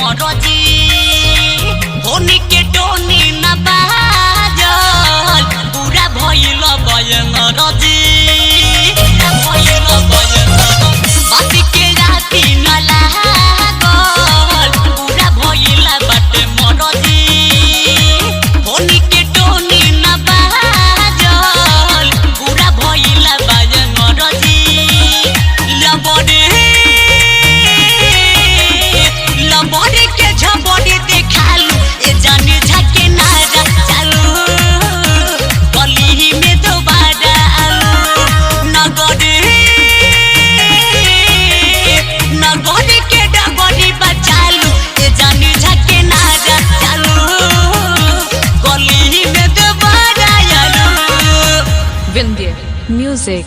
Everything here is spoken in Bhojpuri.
मरजी होनी के टोनी न बाजल पूरा भइल बयन रजी बाती के राती न लागल पूरा भइल बाटे मरजी होनी के टोनी न बाजल पूरा भइल बयन रजी लबड़े के झबड़े देखालू ए जाने झके नारा चालू गली में दोबारा आलू नगड़े के डगड़ी बचालू ए जाने झके नारा चालू गली में दोबारा आलू Vindhya Music।